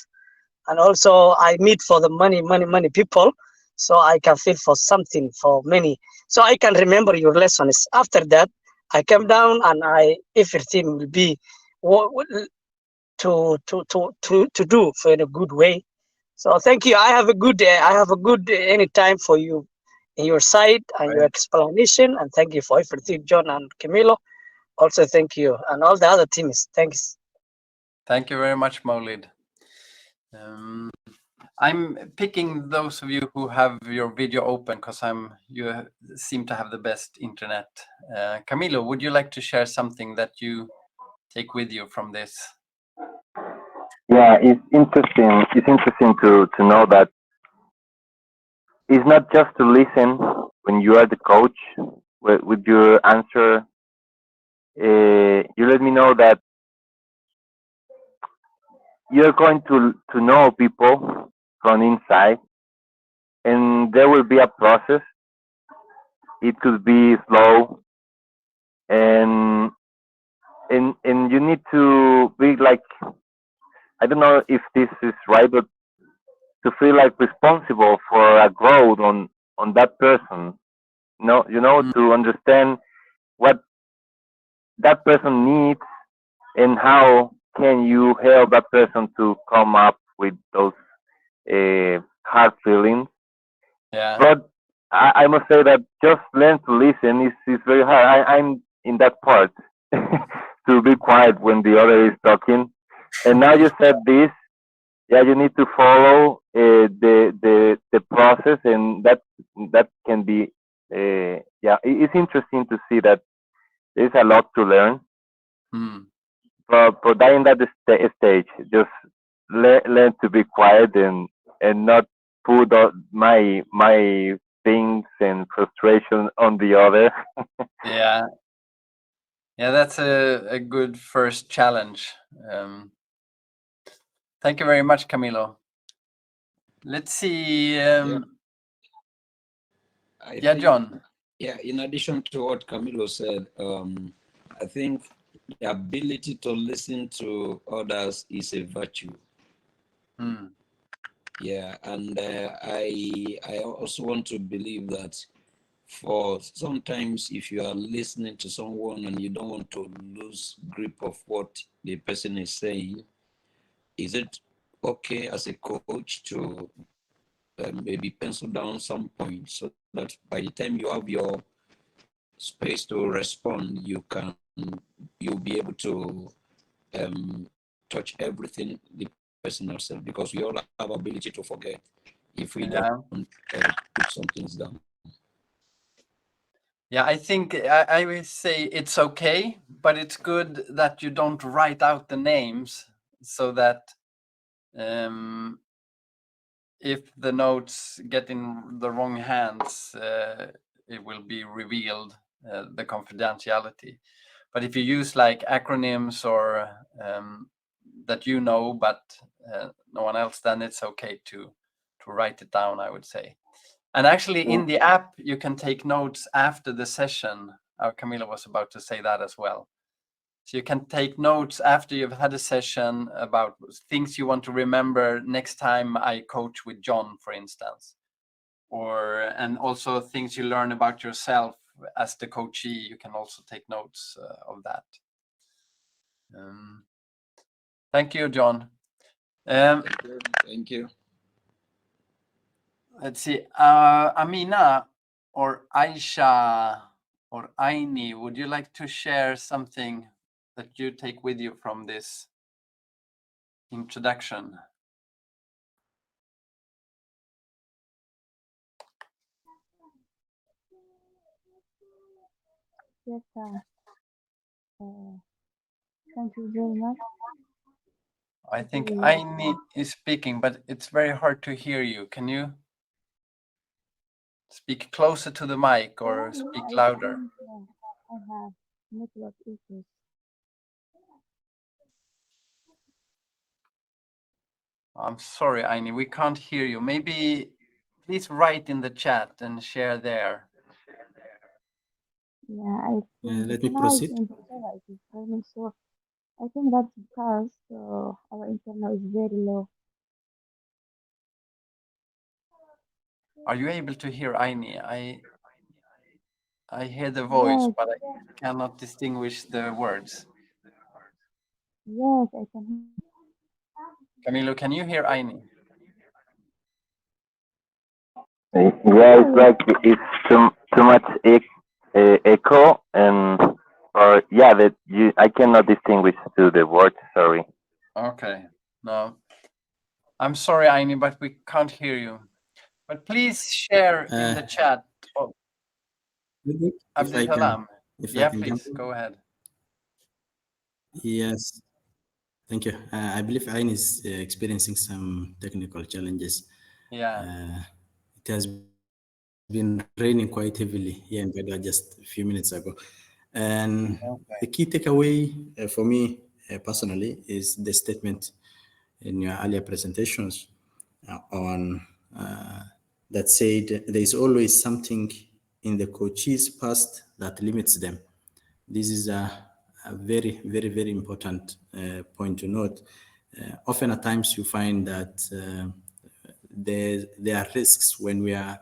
and also I meet for the many people, so I can feel for something for many. So I can remember your lessons. After that, I came down and everything will be to do for in a good way. So thank you. I have a good any time for you in your side and your explanation, and thank you for everything, John and Camilo. Also, thank you and all the other teams. Thanks. Thank you very much, Maulid. I'm picking those of you who have your video open because you seem to have the best internet. Camilo, would you like to share something that you take with you from this? Yeah, it's interesting. It's interesting to know that it's not just to listen when you are the coach with your answer. You let me know that you're going to know people from inside, and there will be a process. It could be slow, and and you need to be like, I don't know if this is right, but to feel like responsible for a growth on that person. No, to understand what that person needs and how can you help that person to come up with those hard feelings. Yeah. But I must say that just learn to listen is very hard. I'm in that part to be quiet when the other is talking. And now you said this, yeah, you need to follow the process, and that can be yeah. It's interesting to see that there's a lot to learn. But that in that stage, just learn to be quiet and not put my things and frustration on the other. Yeah. Yeah, that's a good first challenge. Thank you very much, Camilo. Let's see. Yeah, John. Yeah, in addition to what Camilo said, I think the ability to listen to others is a virtue. Yeah, and I also want to believe that for sometimes if you are listening to someone and you don't want to lose grip of what the person is saying, is it okay as a coach to maybe pencil down some points so that by the time you have your space to respond, you'll be able to touch everything the person has said, because we all have ability to forget if we don't put some things down. Yeah, I think I will say it's okay, but it's good that you don't write out the names so that if the notes get in the wrong hands, it will be revealed, the confidentiality. But if you use like acronyms or that you know, but no one else, then it's okay to write it down, I would say. And actually in the app, you can take notes after the session. Camila was about to say that as well. So you can take notes after you've had a session about things you want to remember next time I coach with John, for instance. And also things you learn about yourself as the coachee. You can also take notes of that. Thank you, John. Thank you. Let's see. Amina or Aisha or Aini, would you like to share something that you take with you from this introduction? Yes, thank you very much. I think Aini is speaking, but it's very hard to hear you. Can you speak closer to the mic or speak louder? I have network issues. I'm sorry, Aini, we can't hear you. Maybe please write in the chat and share there. Yeah, I think Let me now it's proceed. in December, it is raining, so I think that's because our internet is very low. Are you able to hear Aini? I hear the voice, Yes, but I cannot distinguish the words. yes, I can. Camilo, can you hear Aini? Yeah, it's like it's too much echo, and or yeah, that you I cannot distinguish to the words. Sorry. Okay, no. I'm sorry, Aini, but we can't hear you. But please share in the chat. Oh, Maybe if I can, Abdulsalam. if I Yeah, can jump please, in. go ahead. Yes, thank you. I believe Ain is experiencing some technical challenges. Yeah. It has been raining quite heavily here in Baghdad just a few minutes ago. And Okay. the key takeaway for me personally is the statement in your earlier presentations on that said there is always something in the coach's past that limits them. This is a very, very, very important point to note. Often at times you find that there are risks when we are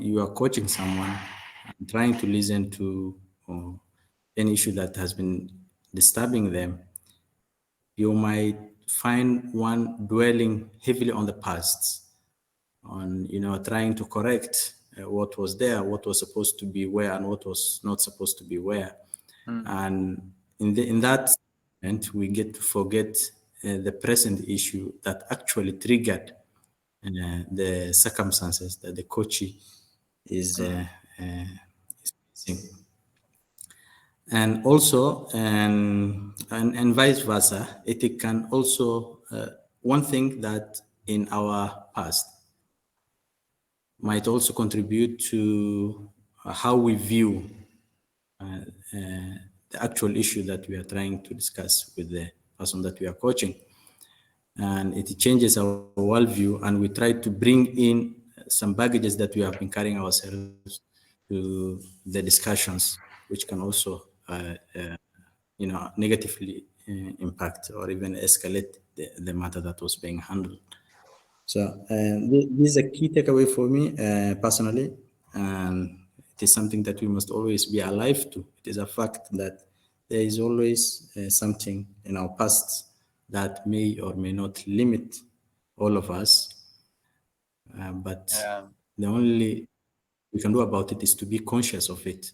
you are coaching someone and trying to listen to any issue that has been disturbing them. You might find one dwelling heavily on the past, on trying to correct what was there, what was supposed to be where, and what was not supposed to be where. And in that moment, we get to forget the present issue that actually triggered the circumstances that the coachee is facing. And also, and vice versa, it can also, one thing that in our past might also contribute to how we view the actual issue that we are trying to discuss with the person that we are coaching. And it changes our worldview, and we try to bring in some baggages that we have been carrying ourselves to the discussions, which can also, negatively impact or even escalate the matter that was being handled. So this is a key takeaway for me personally, and it is something that we must always be alive to. It is a fact that there is always something in our past that may or may not limit all of us, but Yeah. the only we can do about it is to be conscious of it,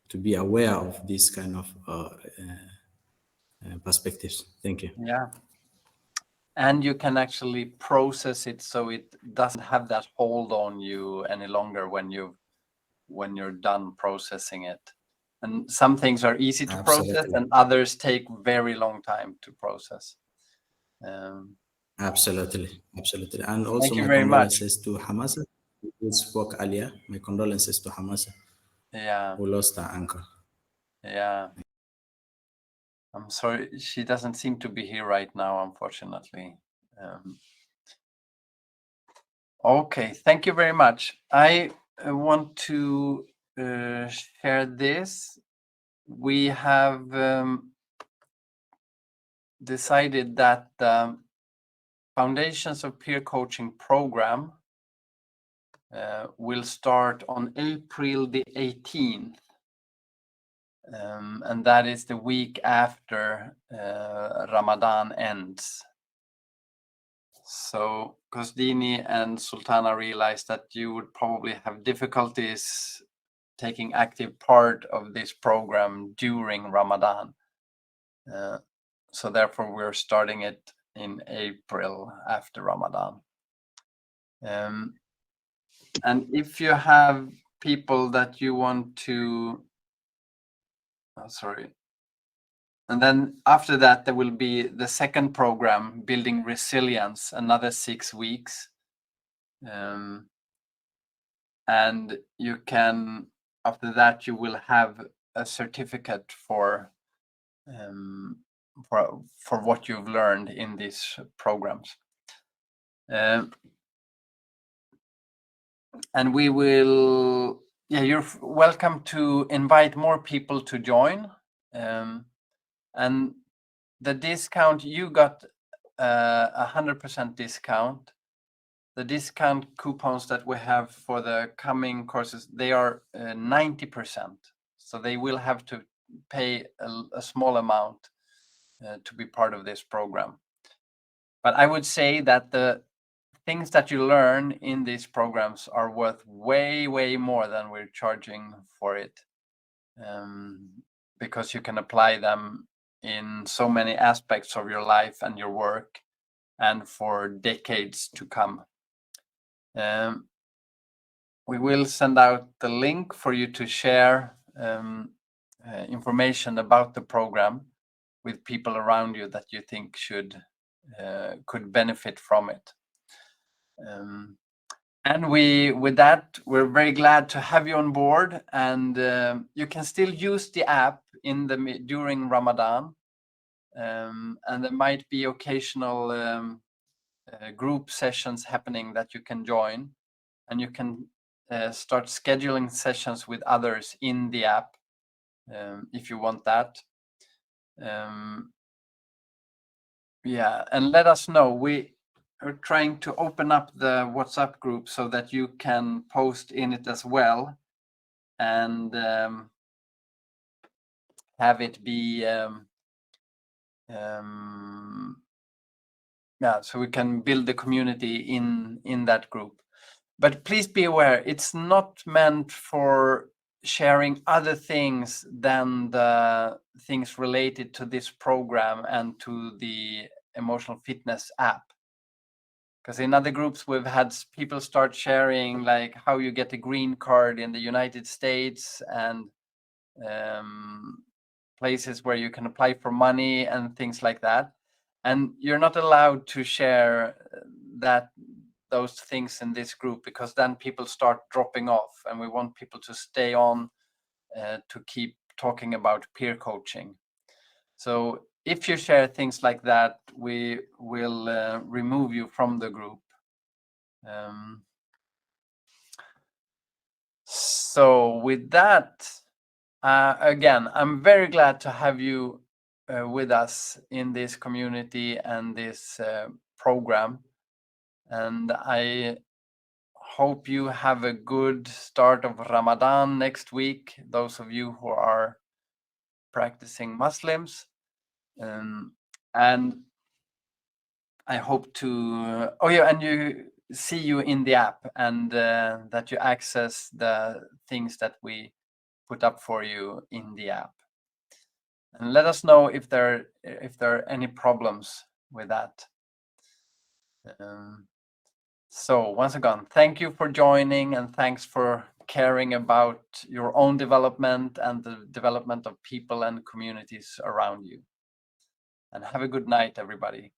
to be aware of these kind of perspectives. Thank you. Yeah. And you can actually process it so it doesn't have that hold on you any longer when you're done processing it. And some things are easy to process Absolutely. and others take very long time to process. Absolutely, absolutely. And also Thank you my very much. condolences to Hamasa, who spoke earlier. My condolences to Hamasa, Yeah. who lost her uncle. Yeah. I'm sorry, she doesn't seem to be here right now, unfortunately. Okay, thank you very much. I want to share this. We have decided that the Foundations of Peer Coaching program will start on April the 18th. And that is the week after Ramadan ends. So Kosdini and Sultana realized that you would probably have difficulties taking active part of this program during Ramadan. So therefore we're starting it in April after Ramadan. And if you have people that you want to, and then after that, there will be the second program, Building Resilience, another 6 weeks. And you can, after that, you will have a certificate for what you've learned in these programs. And we will yeah, you're welcome to invite more people to join. And the discount, you got 100% discount. The discount coupons that we have for the coming courses, they are 90%. So they will have to pay a small amount to be part of this program. But I would say that the things that you learn in these programs are worth way, way more than we're charging for it, because you can apply them in so many aspects of your life and your work, and for decades to come. We will send out the link for you to share information about the program with people around you that you think could benefit from it. And with that, we're very glad to have you on board, and you can still use the app during Ramadan, and there might be occasional group sessions happening that you can join, and you can start scheduling sessions with others in the app if you want that. Yeah, and let us know. We are trying to open up the WhatsApp group so that you can post in it as well, and have it be yeah, so we can build the community in that group. But please be aware, it's not meant for sharing other things than the things related to this program and to the emotional fitness app. Because in other groups, we've had people start sharing like how you get a green card in the United States, and places where you can apply for money and things like that. And you're not allowed to share those things in this group, because then people start dropping off, and we want people to stay on to keep talking about peer coaching. So if you share things like that, we will remove you from the group. So with that, again, I'm very glad to have you with us in this community and this program. And I hope you have a good start of Ramadan next week, those of you who are practicing Muslims. And I hope to, and you see you in the app, and that you access the things that we put up for you in the app. And let us know if there are any problems with that. So once again, thank you for joining, and thanks for caring about your own development and the development of people and communities around you. And have a good night, everybody.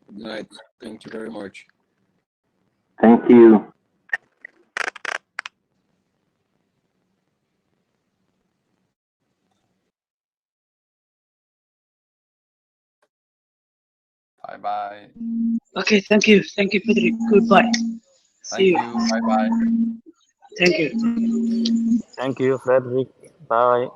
Good night. Thank you very much. Thank you. Bye-bye. Okay, thank you. Thank you, Frederick. Goodbye. See Thank you. Bye-bye. Thank you. Thank you, Frederick. Bye.